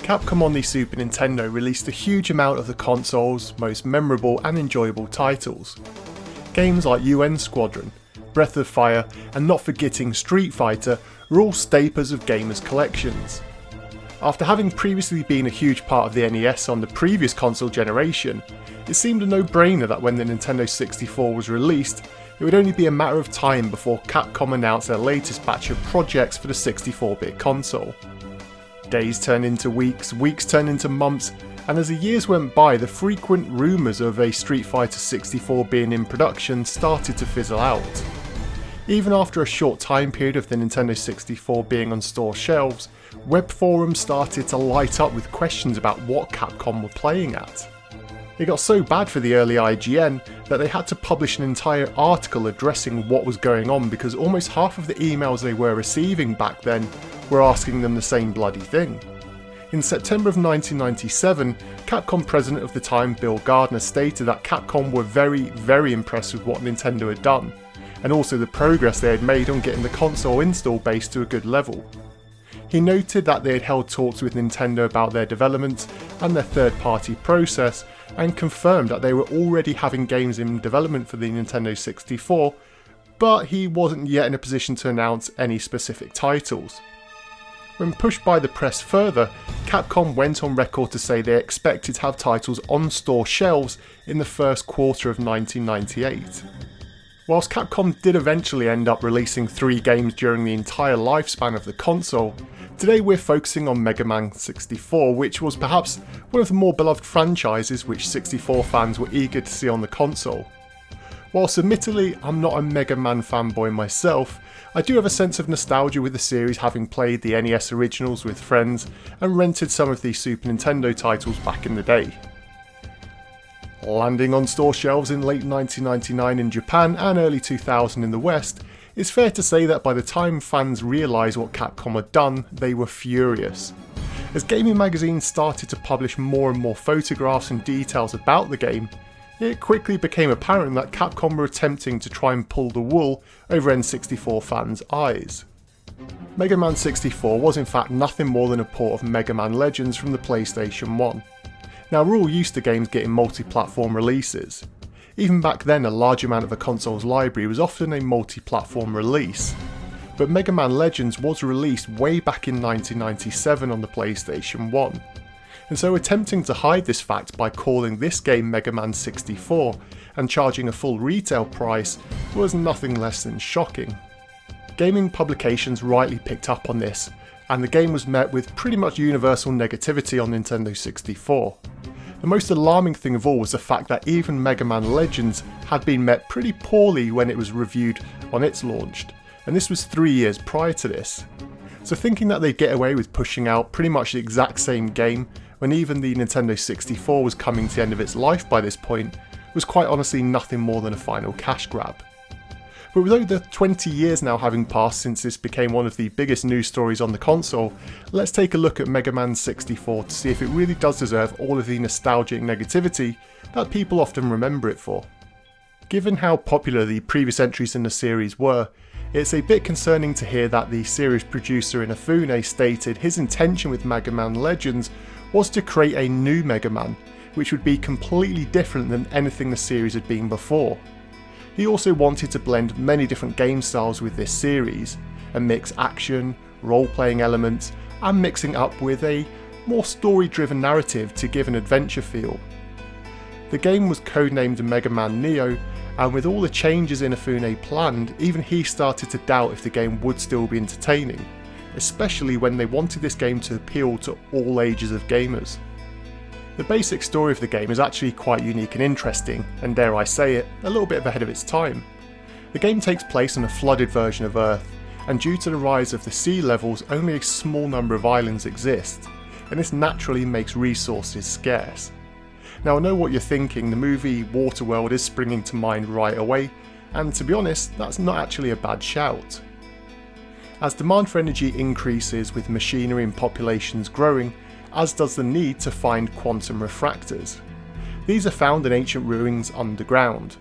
Capcom on the Super Nintendo released a huge amount of the console's most memorable and enjoyable titles. Games like UN Squadron, Breath of Fire, and not forgetting Street Fighter were all staples of gamers' collections. After having previously been a huge part of the NES on the previous console generation, it seemed a no-brainer that when the Nintendo 64 was released, it would only be a matter of time before Capcom announced their latest batch of projects for the 64-bit console. Days turned into weeks, weeks turned into months, and as the years went by, the frequent rumours of a Street Fighter 64 being in production started to fizzle out. Even after a short time period of the Nintendo 64 being on store shelves, web forums started to light up with questions about what Capcom were playing at. It got so bad for the early IGN that they had to publish an entire article addressing what was going on because almost half of the emails they were receiving back then were asking them the same bloody thing. In September of 1997, Capcom president of the time Bill Gardner stated that Capcom were very impressed with what Nintendo had done, and also the progress they had made on getting the console install base to a good level. He noted that they had held talks with Nintendo about their development and their third-party process, and confirmed that they were already having games in development for the Nintendo 64, but he wasn't yet in a position to announce any specific titles. When pushed by the press further, Capcom went on record to say they expected to have titles on store shelves in the first quarter of 1998. Whilst Capcom did eventually end up releasing 3 games during the entire lifespan of the console, today we're focusing on Mega Man 64, which was perhaps one of the more beloved franchises which 64 fans were eager to see on the console. Whilst admittedly I'm not a Mega Man fanboy myself, I do have a sense of nostalgia with the series, having played the NES originals with friends and rented some of the Super Nintendo titles back in the day. Landing on store shelves in late 1999 in Japan and early 2000 in the West, it's fair to say that by the time fans realised what Capcom had done, they were furious. As gaming magazines started to publish more and more photographs and details about the game, it quickly became apparent that Capcom were attempting to try and pull the wool over N64 fans' eyes. Mega Man 64 was in fact nothing more than a port of Mega Man Legends from the PlayStation 1. Now, we're all used to games getting multi-platform releases. Even back then, a large amount of a console's library was often a multi-platform release. But Mega Man Legends was released way back in 1997 on the PlayStation 1. And so attempting to hide this fact by calling this game Mega Man 64 and charging a full retail price was nothing less than shocking. Gaming publications rightly picked up on this, and the game was met with pretty much universal negativity on Nintendo 64. The most alarming thing of all was the fact that even Mega Man Legends had been met pretty poorly when it was reviewed on its launch, and this was 3 years prior to this. So thinking that they'd get away with pushing out pretty much the exact same game when even the Nintendo 64 was coming to the end of its life by this point was quite honestly nothing more than a final cash grab. But with over 20 years now having passed since this became one of the biggest news stories on the console, let's take a look at Mega Man 64 to see if it really does deserve all of the nostalgic negativity that people often remember it for. Given how popular the previous entries in the series were, it's a bit concerning to hear that the series producer Inafune stated his intention with Mega Man Legends was to create a new Mega Man, which would be completely different than anything the series had been before. He also wanted to blend many different game styles with this series, and mix action, role-playing elements, and mixing up with a more story-driven narrative to give an adventure feel. The game was codenamed Mega Man Neo, and with all the changes Inafune planned, even he started to doubt if the game would still be entertaining, especially when they wanted this game to appeal to all ages of gamers. The basic story of the game is actually quite unique and interesting, and dare I say it, a little bit ahead of its time. The game takes place on a flooded version of Earth, and due to the rise of the sea levels, only a small number of islands exist, and this naturally makes resources scarce. Now I know what you're thinking, the movie Waterworld is springing to mind right away, and to be honest, that's not actually a bad shout. As demand for energy increases with machinery and populations growing, as does the need to find quantum refractors. These are found in ancient ruins underground,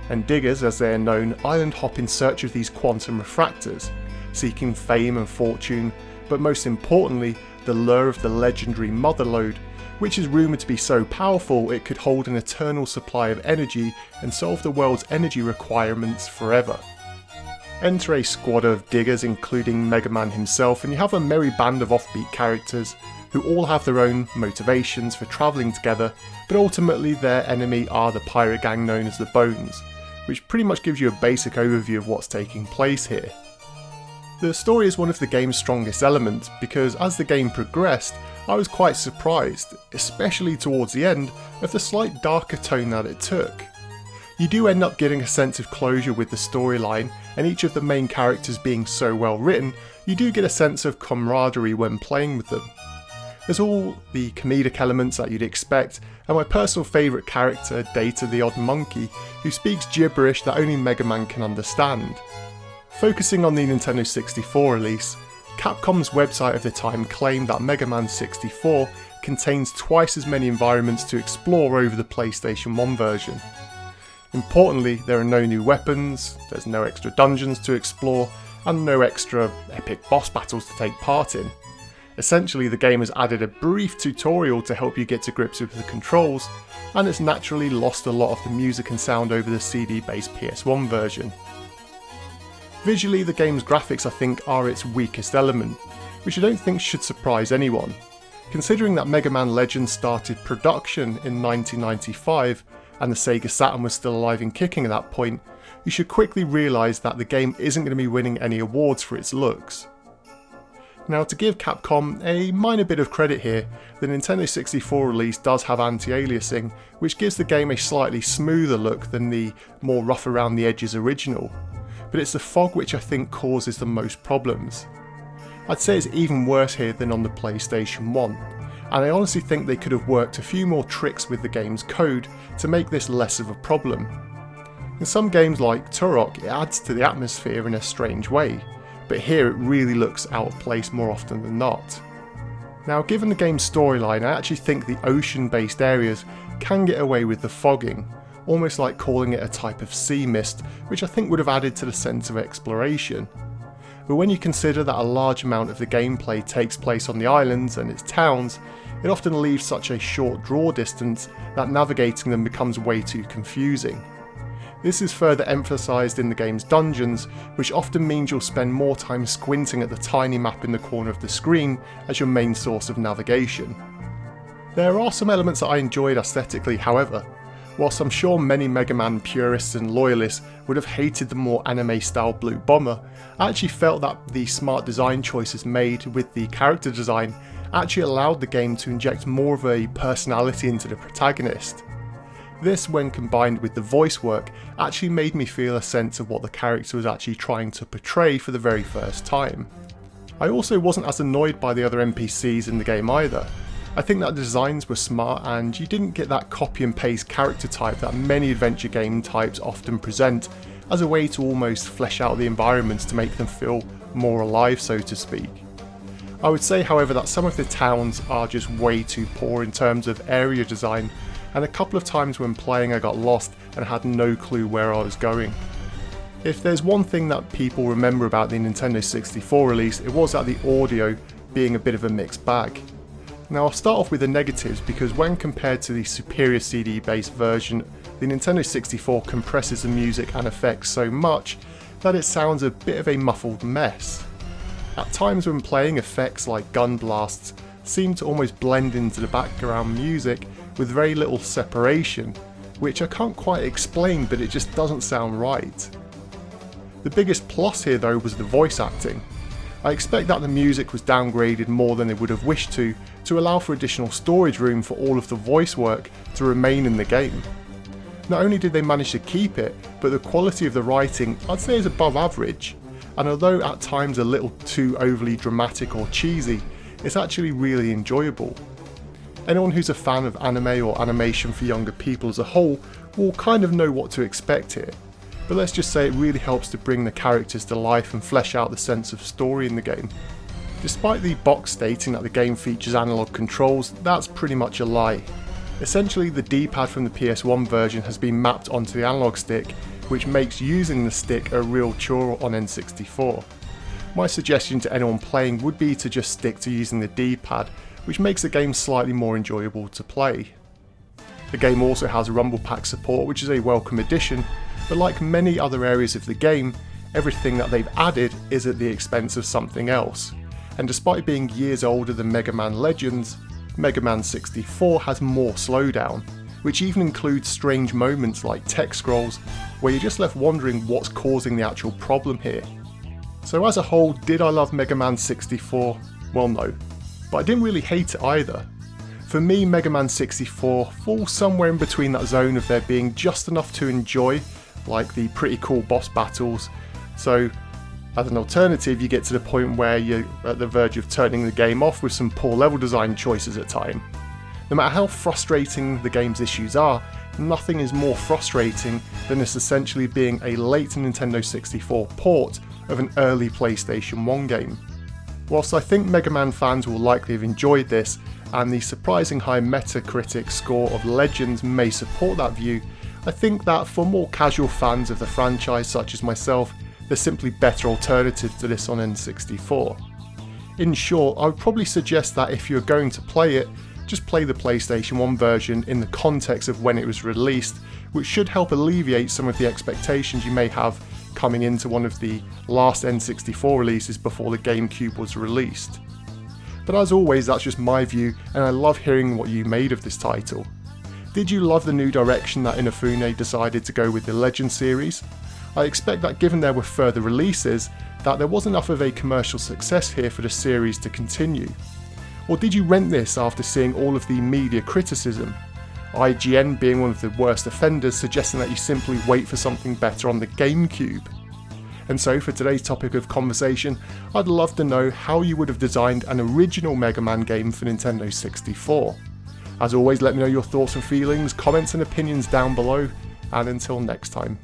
and diggers, as they are known, island hop in search of these quantum refractors, seeking fame and fortune, but most importantly, the lure of the legendary Motherlode, which is rumoured to be so powerful it could hold an eternal supply of energy and solve the world's energy requirements forever. Enter a squad of diggers including Mega Man himself, and you have a merry band of offbeat characters who all have their own motivations for travelling together, but ultimately their enemy are the pirate gang known as the Bones, which pretty much gives you a basic overview of what's taking place here. The story is one of the game's strongest elements because as the game progressed, I was quite surprised, especially towards the end, of the slight darker tone that it took. You do end up getting a sense of closure with the storyline, and each of the main characters being so well written, you do get a sense of camaraderie when playing with them. There's all the comedic elements that you'd expect, and my personal favourite character, Data the Odd Monkey, who speaks gibberish that only Mega Man can understand. Focusing on the Nintendo 64 release, Capcom's website of the time claimed that Mega Man 64 contains twice as many environments to explore over the PlayStation 1 version. Importantly, there are no new weapons, there's no extra dungeons to explore, and no extra epic boss battles to take part in. Essentially, the game has added a brief tutorial to help you get to grips with the controls, and it's naturally lost a lot of the music and sound over the CD-based PS1 version. Visually, the game's graphics I think are its weakest element, which I don't think should surprise anyone. Considering that Mega Man Legends started production in 1995, and the Sega Saturn was still alive and kicking at that point, you should quickly realise that the game isn't going to be winning any awards for its looks. Now, to give Capcom a minor bit of credit here, the Nintendo 64 release does have anti-aliasing, which gives the game a slightly smoother look than the more rough around the edges original, but it's the fog which I think causes the most problems. I'd say it's even worse here than on the PlayStation 1, and I honestly think they could have worked a few more tricks with the game's code to make this less of a problem. In some games like Turok, it adds to the atmosphere in a strange way, but here it really looks out of place more often than not. Now, given the game's storyline, I actually think the ocean-based areas can get away with the fogging, almost like calling it a type of sea mist, which I think would have added to the sense of exploration. But when you consider that a large amount of the gameplay takes place on the islands and its towns, it often leaves such a short draw distance that navigating them becomes way too confusing. This is further emphasised in the game's dungeons, which often means you'll spend more time squinting at the tiny map in the corner of the screen as your main source of navigation. There are some elements that I enjoyed aesthetically, however. Whilst I'm sure many Mega Man purists and loyalists would have hated the more anime-style Blue Bomber, I actually felt that the smart design choices made with the character design actually allowed the game to inject more of a personality into the protagonist. This, when combined with the voice work, actually made me feel a sense of what the character was actually trying to portray for the very first time. I also wasn't as annoyed by the other NPCs in the game either. I think that the designs were smart and you didn't get that copy and paste character type that many adventure game types often present as a way to almost flesh out the environments to make them feel more alive, so to speak. I would say, however, that some of the towns are just way too poor in terms of area design, and a couple of times when playing I got lost and had no clue where I was going. If there's one thing that people remember about the Nintendo 64 release, it was that the audio being a bit of a mixed bag. Now, I'll start off with the negatives because when compared to the superior CD-based version, the Nintendo 64 compresses the music and effects so much that it sounds a bit of a muffled mess. At times when playing, effects like gun blasts seem to almost blend into the background music with very little separation, which I can't quite explain, but it just doesn't sound right. The biggest plus here though was the voice acting. I expect that the music was downgraded more than they would have wished to allow for additional storage room for all of the voice work to remain in the game. Not only did they manage to keep it, but the quality of the writing I'd say is above average, and although at times a little too overly dramatic or cheesy, it's actually really enjoyable. Anyone who's a fan of anime or animation for younger people as a whole will kind of know what to expect here, but let's just say it really helps to bring the characters to life and flesh out the sense of story in the game. Despite the box stating that the game features analog controls, that's pretty much a lie. Essentially, the D-pad from the PS1 version has been mapped onto the analog stick, which makes using the stick a real chore on N64. my suggestion to anyone playing would be to just stick to using the D-pad, which makes the game slightly more enjoyable to play. The game also has Rumble Pack support, which is a welcome addition, but like many other areas of the game, everything that they've added is at the expense of something else. And despite being years older than Mega Man Legends, Mega Man 64 has more slowdown, which even includes strange moments like tech scrolls, where you're just left wondering what's causing the actual problem here. So as a whole, did I love Mega Man 64? Well, no. But I didn't really hate it either. For me, Mega Man 64 falls somewhere in between that zone of there being just enough to enjoy, like the pretty cool boss battles. So as an alternative, you get to the point where you're at the verge of turning the game off with some poor level design choices at time. No matter how frustrating the game's issues are, nothing is more frustrating than this essentially being a late Nintendo 64 port of an early PlayStation 1 game. Whilst I think Mega Man fans will likely have enjoyed this, and the surprising high Metacritic score of Legends may support that view, I think that for more casual fans of the franchise such as myself, there's simply better alternatives to this on N64. In short, I would probably suggest that if you're going to play it, just play the PlayStation 1 version in the context of when it was released, which should help alleviate some of the expectations you may have coming into one of the last N64 releases before the GameCube was released. But as always, that's just my view, and I love hearing what you made of this title. Did you love the new direction that Inafune decided to go with the Legend series? I expect that given there were further releases, that there was enough of a commercial success here for the series to continue. Or did you rent this after seeing all of the media criticism? IGN being one of the worst offenders, suggesting that you simply wait for something better on the GameCube. And so for today's topic of conversation, I'd love to know how you would have designed an original Mega Man game for Nintendo 64. As always, let me know your thoughts and feelings, comments and opinions down below, and until next time.